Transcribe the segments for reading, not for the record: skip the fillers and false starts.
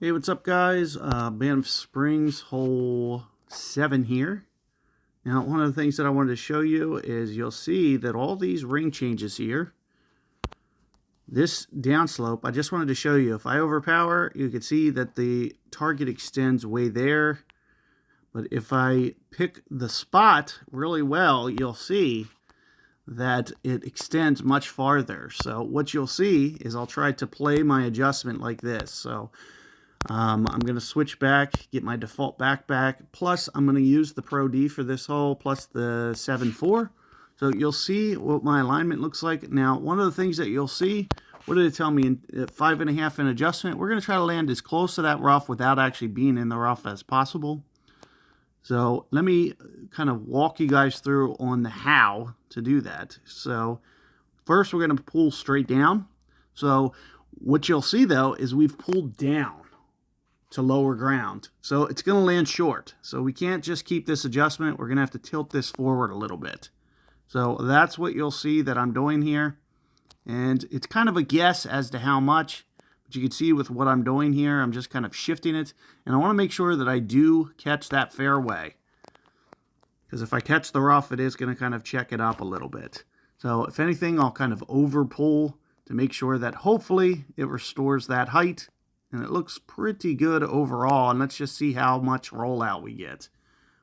Hey, what's up, guys? Banff Springs, hole 7 here. Now, one of the things that I wanted to show you is you'll see that all these ring changes here, this downslope, I just wanted to show you. If I overpower, you can see that the target extends way there. But if I pick the spot really well, you'll see that it extends much farther. So what you'll see is I'll try to play my adjustment like this. So I'm going to switch back, get my default back, plus I'm going to use the Pro D for this hole, plus the 7-4. So you'll see what my alignment looks like. Now, one of the things that you'll see, what did it tell me? 5.5 in adjustment. We're going to try to land as close to that rough without actually being in the rough as possible. So let me kind of walk you guys through on the how to do that. So first we're going to pull straight down. So what you'll see though is we've pulled down to lower ground. So it's going to land short. So we can't just keep this adjustment. We're going to have to tilt this forward a little bit. So that's what you'll see that I'm doing here. And it's kind of a guess as to how much. But you can see with what I'm doing here, I'm just kind of shifting it. And I want to make sure that I do catch that fairway. Because if I catch the rough, it is going to kind of check it up a little bit. So if anything, I'll kind of over pull to make sure that hopefully it restores that height. And it looks pretty good overall. And let's just see how much rollout we get.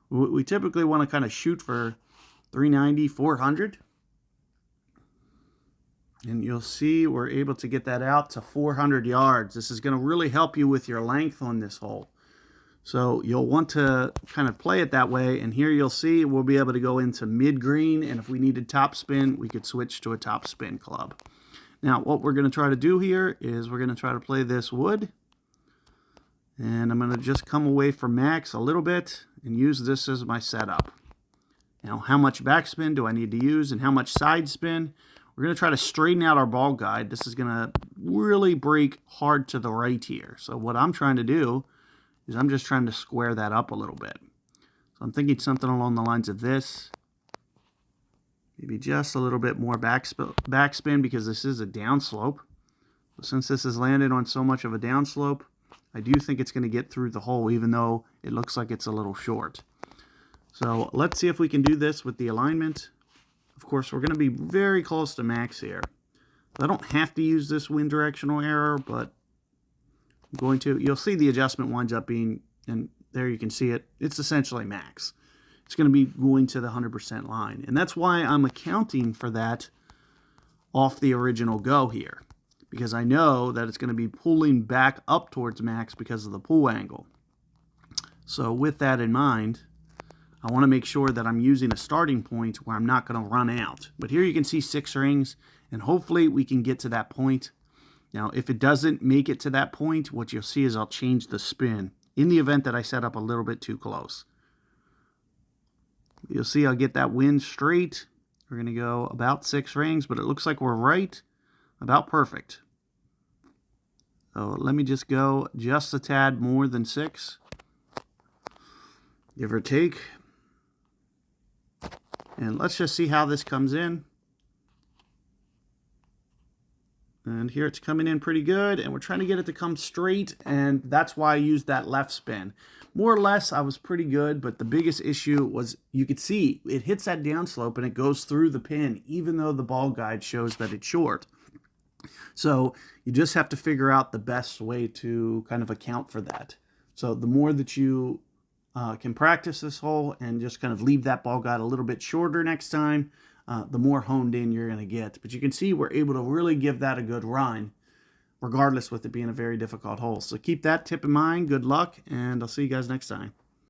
We typically want to kind of shoot for 390, 400. And you'll see we're able to get that out to 400 yards. This is going to really help you with your length on this hole. So you'll want to kind of play it that way. And here you'll see we'll be able to go into mid-green. And if we needed top spin, we could switch to a top spin club. Now, what we're going to try to do here is we're going to try to play this wood. And I'm going to just come away from max a little bit and use this as my setup. Now, how much backspin do I need to use and how much side spin? We're going to try to straighten out our ball guide. This is going to really break hard to the right here. So what I'm trying to do is I'm just trying to square that up a little bit. So I'm thinking something along the lines of this. Maybe just a little bit more backspin because this is a downslope. So since this is landed on so much of a downslope, I do think it's going to get through the hole, even though it looks like it's a little short. So let's see if we can do this with the alignment. Of course, we're going to be very close to max here. I don't have to use this wind directional error, but I'm going to. You'll see the adjustment winds up being, and there you can see it, it's essentially max. It's going to be going to the 100% line. And that's why I'm accounting for that off the original go here. Because I know that it's going to be pulling back up towards max because of the pull angle. So with that in mind, I want to make sure that I'm using a starting point where I'm not going to run out. But here you can see 6 rings, and hopefully we can get to that point. Now, if it doesn't make it to that point, what you'll see is I'll change the spin in the event that I set up a little bit too close. You'll see I'll get that wind straight. We're going to go about 6 rings, but it looks like we're right about perfect. So let me just go just a tad more than 6, give or take. And let's just see how this comes in. And here it's coming in pretty good, and we're trying to get it to come straight, and that's why I used that left spin. More or less, I was pretty good, but the biggest issue was you could see it hits that downslope and it goes through the pin, even though the ball guide shows that it's short. So you just have to figure out the best way to kind of account for that. So the more that you can practice this hole and just kind of leave that ball guide a little bit shorter next time, the more honed in you're going to get. But you can see we're able to really give that a good run, regardless with it being a very difficult hole. So keep that tip in mind. Good luck, and I'll see you guys next time.